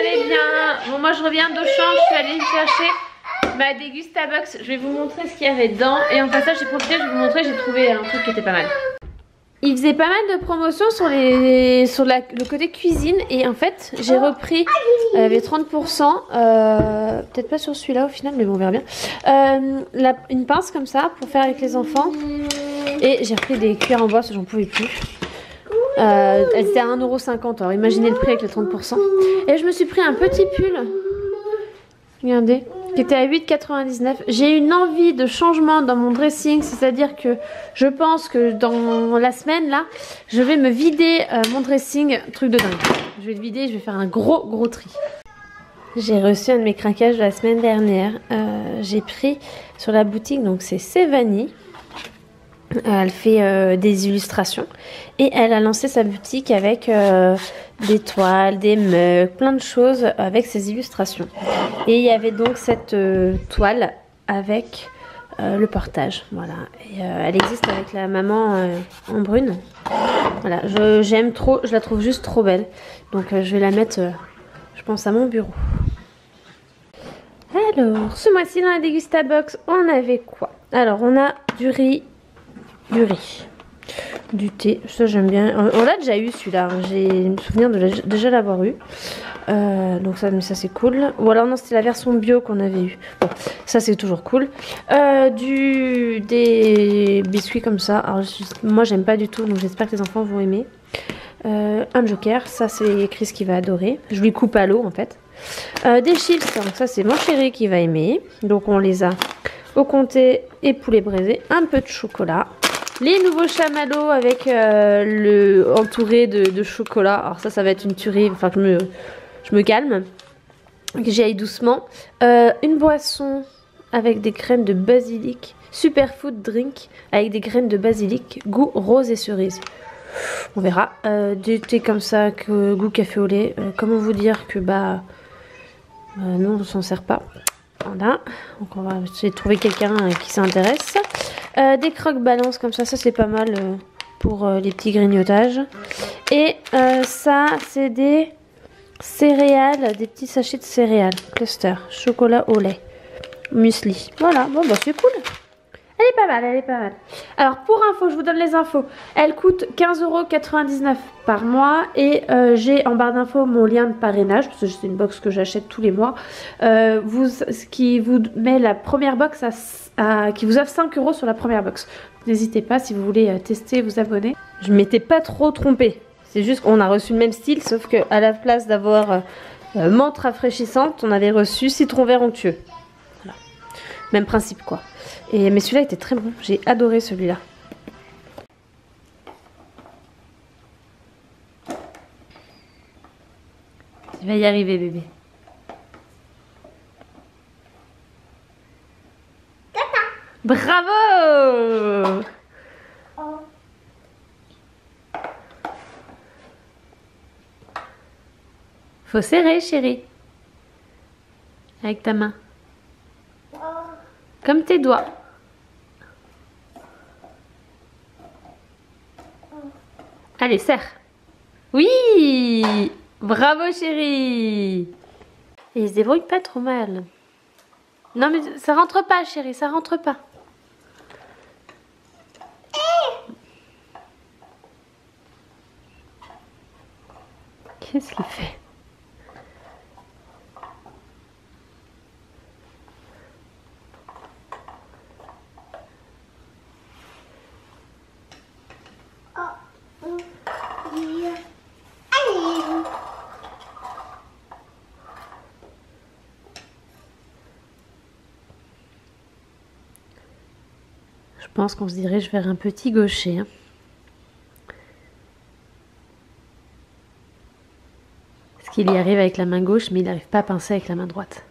allez bien? Bon, moi je reviens d'Auchan, je suis allée chercher ma Dégustabox. Je vais vous montrer ce qu'il y avait dedans. Et en passant, j'ai profité, je vais vous montrer, j'ai trouvé un truc qui était pas mal. Il faisait pas mal de promotions sur le côté cuisine. Et en fait, j'ai repris, il y avait 30%, peut-être pas sur celui-là au final, mais bon, on verra bien. Une pince comme ça pour faire avec les enfants. Et j'ai repris des cuillères en bois, parce que j'en pouvais plus. Elles étaient à 1,50 €, alors imaginez le prix avec les 30%. Et je me suis pris un petit pull, regardez, qui était à 8,99 €. J'ai une envie de changement dans mon dressing, c'est-à-dire que je pense que dans la semaine là, je vais me vider mon dressing, truc de dingue. Je vais le vider, je vais faire un gros tri. J'ai reçu un de mes craquages de la semaine dernière. J'ai pris sur la boutique, donc c'est Sevani. Elle fait des illustrations et elle a lancé sa boutique avec des toiles, des mugs, plein de choses avec ses illustrations. Et il y avait donc cette toile avec le portage. Voilà. Et, elle existe avec la maman en brune. Voilà, j'aime trop, je la trouve juste trop belle. Donc je vais la mettre, je pense, à mon bureau. Alors, ce mois-ci dans la Dégustabox, on avait quoi? Alors, on a du riz. Du thé, ça j'aime bien. On l'a déjà eu celui-là, j'ai le souvenir de déjà l'avoir eu. Donc ça c'est cool. Ou alors non, c'était la version bio qu'on avait eu. Bon, ça c'est toujours cool. Des biscuits comme ça. Alors moi j'aime pas du tout, donc j'espère que les enfants vont aimer. Un Joker, ça c'est Chris qui va adorer. Je lui coupe à l'eau en fait. Des chips, donc ça c'est mon chéri qui va aimer. Donc on les a au comté et poulet braisé. Un peu de chocolat. Les nouveaux chamallows avec entouré de chocolat. Alors ça va être une tuerie. Enfin que je me calme. Que j'y aille doucement. Une boisson avec des graines de basilic. Superfood drink avec des graines de basilic. Goût rose et cerise. On verra. Du thé comme ça, goût café au lait. Comment vous dire que nous on s'en sert pas. Voilà. Donc on va essayer de trouver quelqu'un qui s'intéresse. Des croque-balances comme ça c'est pas mal pour les petits grignotages. Et ça c'est des céréales, des petits sachets de céréales, cluster, chocolat au lait, muesli. Voilà, bon bah c'est cool. Elle est pas mal, elle est pas mal. Alors pour info, je vous donne les infos. Elle coûte 15,99 € par mois. Et j'ai en barre d'infos mon lien de parrainage, parce que c'est une box que j'achète tous les mois. Qui vous met la première box qui vous offre 5 € sur la première box. N'hésitez pas si vous voulez tester, vous abonner. Je m'étais pas trop trompée. C'est juste qu'on a reçu le même style, sauf que à la place d'avoir menthe rafraîchissante, on avait reçu citron vert onctueux. Voilà. Même principe quoi. Mais celui-là était très bon, j'ai adoré celui-là. Tu vas y arriver bébé. Bravo! Faut serrer chérie. Avec ta main. Comme tes doigts. Allez, serre. Oui! Bravo chérie! Et il se débrouille pas trop mal. Non mais ça rentre pas chérie, ça rentre pas. Qu'est-ce qu'il fait? Je pense qu'on se dirige vers un petit gaucher. Parce qu'il y arrive avec la main gauche, mais il n'arrive pas à pincer avec la main droite.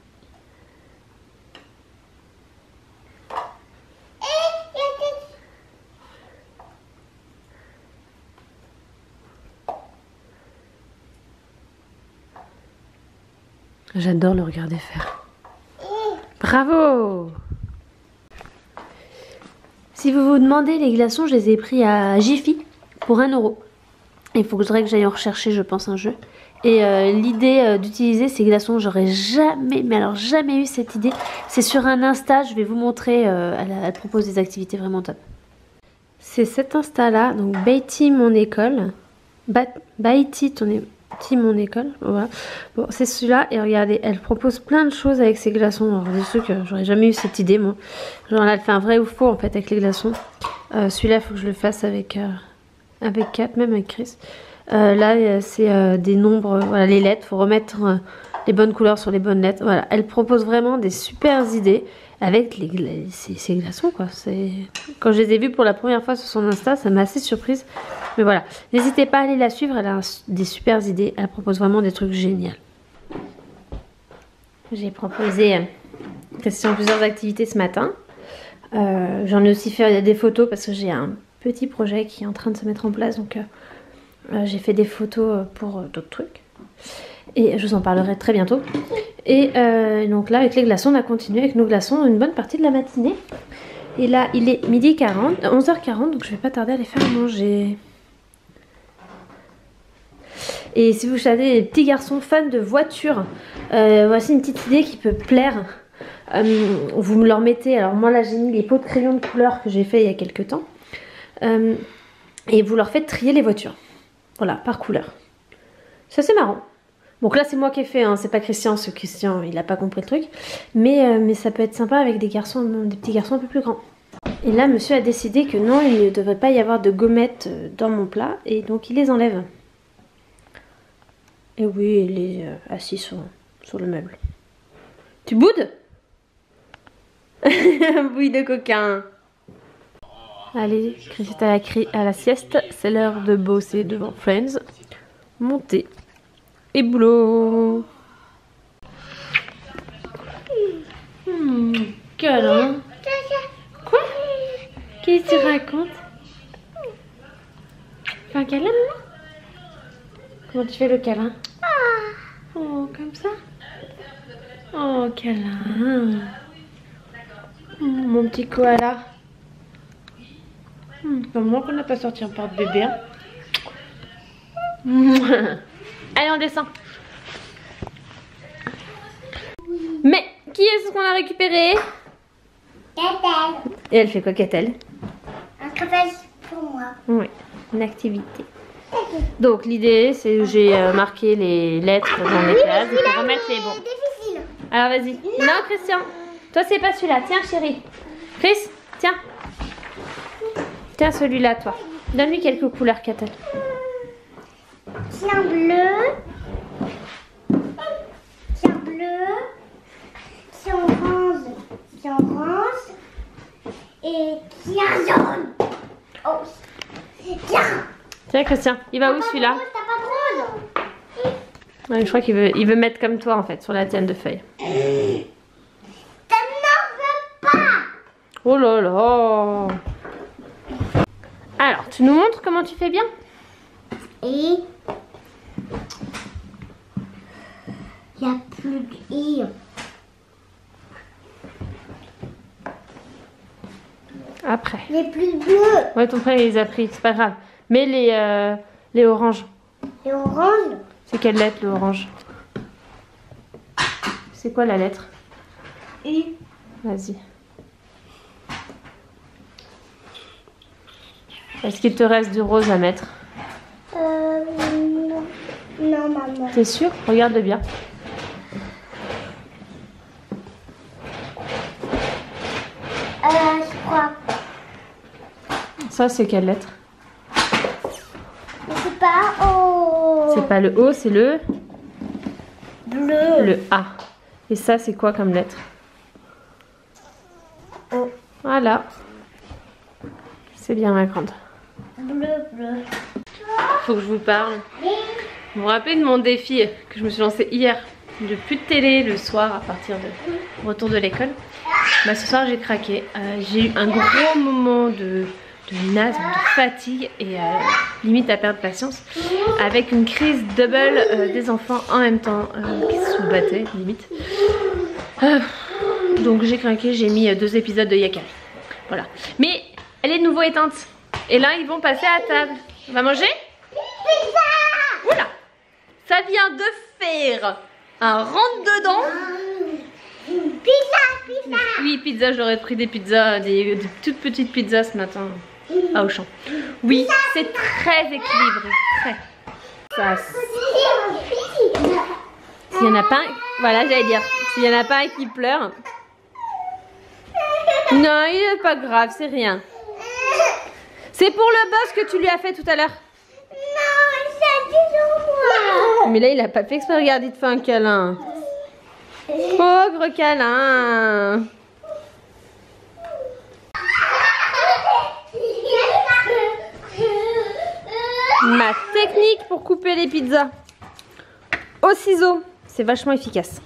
J'adore le regarder faire. Bravo! Si vous vous demandez, les glaçons, je les ai pris à Jiffy pour 1 €. Il faudrait que j'aille en rechercher, je pense, un jeu. Et l'idée d'utiliser ces glaçons, j'aurais jamais, mais alors jamais eu cette idée. C'est sur un Insta, je vais vous montrer, elle propose des activités vraiment top. C'est cet Insta là, donc Baity mon école. Baity mon école, voilà. Bon, c'est celui-là et regardez, elle propose plein de choses avec ses glaçons. Alors des trucs, j'aurais jamais eu cette idée moi. Genre là, elle fait un vrai ou faux en fait avec les glaçons. Celui-là, il faut que je le fasse avec Kat, même avec Chris. Là, c'est des nombres, voilà, les lettres. Il faut remettre les bonnes couleurs sur les bonnes lettres. Voilà, elle propose vraiment des super idées avec ces glaçons, quoi. Quand je les ai vus pour la première fois sur son Insta, ça m'a assez surprise. Mais voilà, n'hésitez pas à aller la suivre. Elle a des super idées. Elle propose vraiment des trucs géniaux. J'ai proposé Christian plusieurs activités ce matin. J'en ai aussi fait des photos parce que j'ai un petit projet qui est en train de se mettre en place. Donc, j'ai fait des photos pour d'autres trucs. Et je vous en parlerai très bientôt. Et donc là, avec les glaçons, on a continué avec nos glaçons une bonne partie de la matinée. Et là, il est 12h40, 11h40, donc je vais pas tarder à les faire manger. Et si vous savez, les petits garçons fans de voitures, voici une petite idée qui peut plaire. Vous me leur mettez, alors moi là j'ai mis les pots de crayon de couleur que j'ai fait il y a quelques temps. Et vous leur faites trier les voitures. Voilà, par couleur. Ça c'est marrant. Donc là c'est moi qui ai fait, hein, c'est pas Christian, parce que Christian il a pas compris le truc. Mais ça peut être sympa avec des petits garçons un peu plus grands. Et là monsieur a décidé que non, il ne devrait pas y avoir de gommettes dans mon plat. Et donc il les enlève. Et oui, il est assis sur le meuble. Tu boudes? Bouille de coquin. Allez, Chris est à la sieste. C'est l'heure de bosser devant Friends. Monter. Et boulot. Câlin. Quoi? Qu'est-ce que tu racontes? Fais un câlin, maman? Comment tu fais le câlin? Oh, comme ça? Oh, câlin. Mon petit koala. Comme moi qu'on n'a pas sorti un porte-bébé. Hein. Allez, on descend. Mais, qui est-ce qu'on a récupéré? Catel. Et elle fait quoi, Catel? Un travail pour moi. Oui, une activité. Donc l'idée c'est que j'ai marqué les lettres dans les cases et pour remettre les bons. Difficile. Alors vas-y. Non Christian, toi c'est pas celui-là. Tiens chérie. Chris, tiens. Tiens celui-là toi. Donne-lui quelques couleurs Catel. Tiens bleu. Tiens bleu. Tiens orange. Tiens orange. Et tiens jaune. Oh. Tiens. Tiens Christian, il va où celui-là? T'as pas de rose. Ouais, je crois qu'il veut mettre comme toi en fait sur la tienne de feuilles. Ça n'en veut pas. Oh là là. Alors, tu nous montres comment tu fais bien? Et il n'y a plus de i. Après. Il n'y a plus de bleu. Ouais, ton frère il les a pris, c'est pas grave. Mais les oranges. Et orange. C'est quelle lettre le orange? C'est quoi la lettre? I. Vas-y. Est-ce qu'il te reste du rose à mettre? Non. Non, maman. T'es sûr? Regarde bien. Je crois. Ça, c'est quelle lettre? Je sais pas. Oh. C'est pas le O, c'est le Bleu. le A. Et ça, c'est quoi comme lettre? O. Voilà. C'est bien ma grande. Bleu, bleu. Faut que je vous parle. Vous vous rappelez de mon défi que je me suis lancé hier? De plus de télé le soir à partir de retour de l'école. Bah, ce soir j'ai craqué. J'ai eu un gros moment de naze, de fatigue et limite à perdre patience. Avec une crise double des enfants en même temps qui se battaient limite. Donc j'ai craqué, j'ai mis 2 épisodes de Yakari. Voilà. Mais elle est de nouveau éteinte. Et là ils vont passer à table. On va manger? Oula! Ça vient de faire un rentre-dedans. Pizza. Oui, pizza, j'aurais pris des pizzas, des toutes petites pizzas ce matin à Auchan. Oui, c'est très équilibré. Très. Ça, s'il y en a pas un... Voilà, j'allais dire. S'il y en a pas un qui pleure. Non, il est pas grave, c'est rien. C'est pour le boss que tu lui as fait tout à l'heure. Non, c'est toujours moi. Mais là, il a pas fait exprès. Regarde, il te fait un câlin. Pauvre câlin. Ma technique pour couper les pizzas au ciseau, c'est vachement efficace.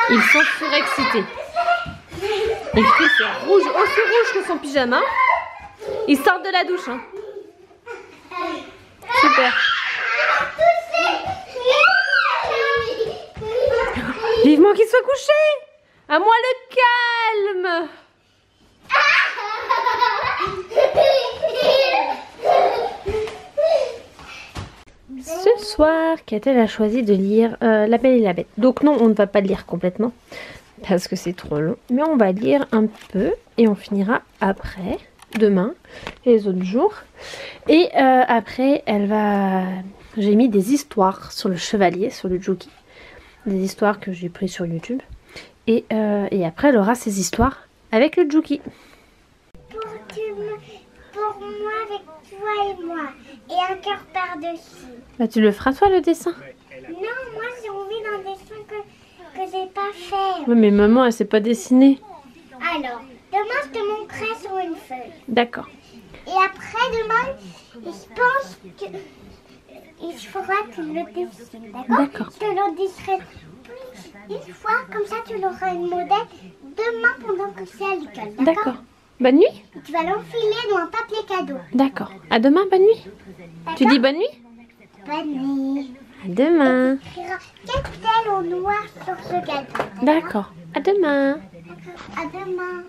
Ils sont surexcités. Il fait c'est rouge, aussi rouge que son pyjama. Ils sortent de la douche. Hein. Super. Vivement qu'il soit couché. À moi le calme. Ce soir, Catel a choisi de lire La Belle et la Bête. Donc non, on ne va pas le lire complètement parce que c'est trop long. Mais on va lire un peu et on finira après, demain et les autres jours. Et après, j'ai mis des histoires sur le chevalier, sur le jockey. Des histoires que j'ai prises sur YouTube. Et après, elle aura ses histoires avec le jockey. Pour moi, avec toi et moi. Et un cœur par-dessus. Bah, tu le feras toi le dessin? Non, moi j'ai envie d'un dessin que j'ai pas fait. Oui, mais maman, elle sait pas dessiner. Alors, demain je te montrerai sur une feuille. D'accord. Et après demain, je pense que il faudra que tu le dessines, d'accord? D'accord. Je te le dessinerai une fois, comme ça tu l'auras une modèle demain pendant que c'est à l'école, D'accord. Bonne nuit? Tu vas l'enfiler dans un papier cadeau. D'accord. À demain, bonne nuit. Tu dis bonne nuit? Bonne nuit. À demain. Tu écriras Catel au noir sur ce cadeau. D'accord. À demain. À demain.